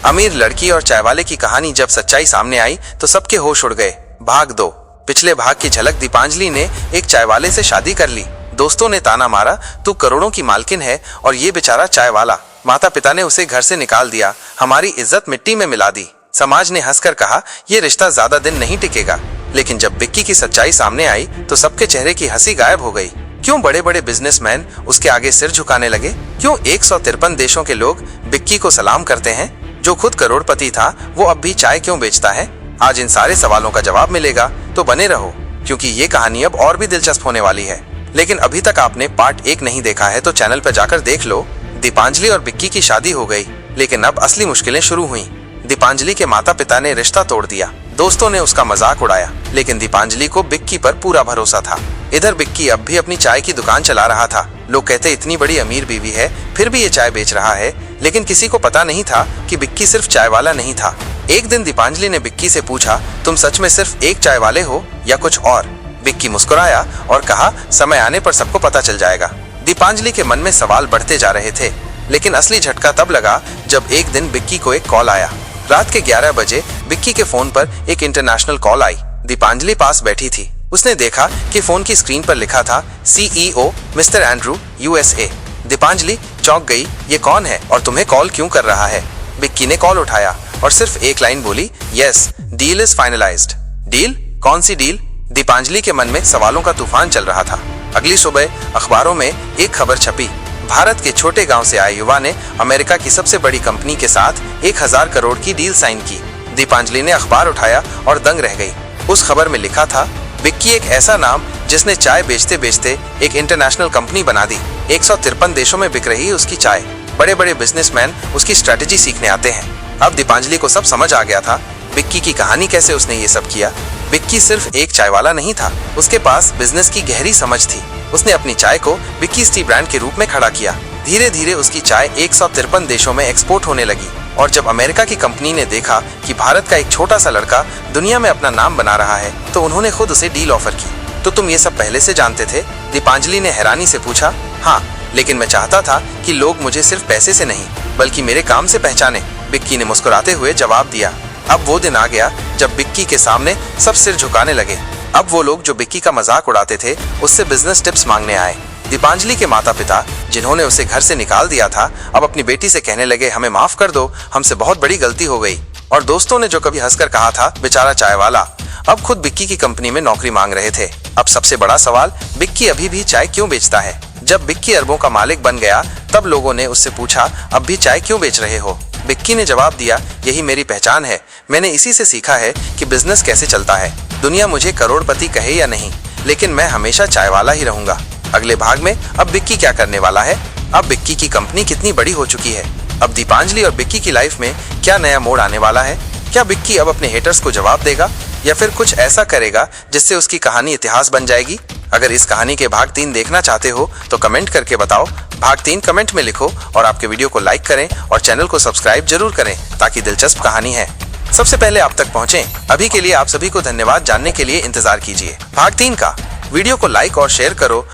अमीर लड़की और चायवाले की कहानी जब सच्चाई सामने आई तो सबके होश उड़ गए। भाग 2। पिछले भाग की झलक। दीपांजलि ने एक चायवाले से शादी कर ली। दोस्तों ने ताना मारा, तू करोड़ों की मालकिन है और ये बेचारा चायवाला। माता पिता ने उसे घर से निकाल दिया, हमारी इज्जत मिट्टी में मिला दी। समाज ने हंसकर कहा, ये रिश्ता ज्यादा दिन नहीं टिकेगा। लेकिन जब विक्की की सच्चाई सामने आई तो सबके चेहरे की हंसी गायब हो गई। क्यों बड़े बड़े बिजनेसमैन उसके आगे सिर झुकाने लगे? क्यों 153 देशों के लोग विक्की को सलाम करते हैं? जो खुद करोड़पति था वो अब भी चाय क्यों बेचता है? आज इन सारे सवालों का जवाब मिलेगा, तो बने रहो, क्योंकि ये कहानी अब और भी दिलचस्प होने वाली है। लेकिन अभी तक आपने पार्ट 1 नहीं देखा है तो चैनल पर जाकर देख लो। दीपांजलि और विक्की की शादी हो गई, लेकिन अब असली मुश्किलें शुरू हुई। दीपांजलि के माता पिता ने रिश्ता तोड़ दिया। दोस्तों ने उसका मजाक उड़ाया, लेकिन दीपांजलि को विक्की पर पूरा भरोसा था। इधर विक्की अब भी अपनी चाय की दुकान चला रहा था। लोग कहते इतनी बड़ी अमीर बीवी है फिर भी ये चाय बेच रहा है, लेकिन किसी को पता नहीं था कि विक्की सिर्फ चाय वाला नहीं था। एक दिन दीपांजलि ने विक्की से पूछा, तुम सच में सिर्फ एक चाय वाले हो या कुछ और? विक्की मुस्कुराया और कहा, समय आने पर सबको पता चल जाएगा। दीपांजलि के मन में सवाल बढ़ते जा रहे थे, लेकिन असली झटका तब लगा जब एक दिन विक्की को एक कॉल आया। रात के 11 बजे विक्की के फोन पर एक इंटरनेशनल कॉल आई। दीपांजलि पास बैठी थी। उसने देखा कि फोन की स्क्रीन पर लिखा था CEO mister Andrew USA। Deepanjali चौंक गई, ये कौन है और तुम्हें कॉल क्यों कर रहा है? विक्की ने कॉल उठाया और सिर्फ एक लाइन बोली, yes, deal is finalised. Deal? कौन सी डील? दीपांजलि के मन में सवालों का तूफान चल रहा था। अगली सुबह अखबारों में एक खबर छपी। भारत के छोटे गांव से आए युवा ने अमेरिका की सबसे बड़ी कंपनी के साथ 1000 करोड़ की डील साइन की। दीपांजलि ने अखबार उठाया और दंग रह गई। उस खबर में लिखा था, विक्की एक ऐसा नाम जिसने चाय बेचते बेचते एक इंटरनेशनल कंपनी बना दी। 153 देशों में बिक रही उसकी चाय। बड़े बड़े बिजनेसमैन उसकी स्ट्रेटेजी सीखने आते हैं। अब दीपांजलि को सब समझ आ गया था। विक्की की कहानी कैसे उसने ये सब किया। विक्की सिर्फ एक चाय वाला नहीं था, उसके पास बिजनेस की गहरी समझ थी। उसने अपनी चाय को विक्की टी ब्रांड के रूप में खड़ा किया। धीरे धीरे उसकी चाय 153 देशों में एक्सपोर्ट होने लगी। और जब अमेरिका की कंपनी ने देखा कि भारत का एक छोटा सा लड़का दुनिया में अपना नाम बना रहा है, तो उन्होंने खुद उसे डील ऑफर की। तो तुम ये सब पहले से जानते थे? दीपांजलि ने हैरानी से पूछा। हाँ, लेकिन मैं चाहता था कि लोग मुझे सिर्फ पैसे से नहीं बल्कि मेरे काम से पहचाने। विक्की ने मुस्कुराते हुए जवाब दिया। अब वो दिन आ गया जब विक्की के सामने सब सिर झुकाने लगे। अब वो लोग जो विक्की का मजाक उड़ाते थे उससे बिजनेस टिप्स मांगने आए। दीपांजलि के माता पिता, जिन्होंने उसे घर से निकाल दिया था, अब अपनी बेटी से कहने लगे, हमें माफ कर दो, हमसे बहुत बड़ी गलती हो गई। और दोस्तों ने जो कभी हंसकर कहा था, बेचारा चाय वाला, अब खुद विक्की की कंपनी में नौकरी मांग रहे थे। अब सबसे बड़ा सवाल, विक्की अभी भी चाय क्यों बेचता है? जब विक्की अरबों का मालिक बन गया तब लोगों ने उससे पूछा, अब भी चाय क्यों बेच रहे हो? विक्की ने जवाब दिया, यही मेरी पहचान है। मैंने इसी से सीखा है कि बिजनेस कैसे चलता है। दुनिया मुझे करोड़पति कहे या नहीं, लेकिन मैं हमेशा चाय वाला ही रहूंगा। अगले भाग में अब विक्की क्या करने वाला है? अब विक्की की कंपनी कितनी बड़ी हो चुकी है? अब दीपांजलि और विक्की की लाइफ में क्या नया मोड़ आने वाला है? क्या विक्की अब अपने हेटर्स को जवाब देगा या फिर कुछ ऐसा करेगा जिससे उसकी कहानी इतिहास बन जाएगी? अगर इस कहानी के भाग 3 देखना चाहते हो तो कमेंट करके बताओ। भाग 3 कमेंट में लिखो और आपके वीडियो को लाइक करें और चैनल को सब्सक्राइब जरूर करें ताकि दिलचस्प कहानी है सबसे पहले आप तक पहुंचे। अभी के लिए आप सभी को धन्यवाद। जानने के लिए इंतजार कीजिए भाग 3 का। वीडियो को लाइक और शेयर करो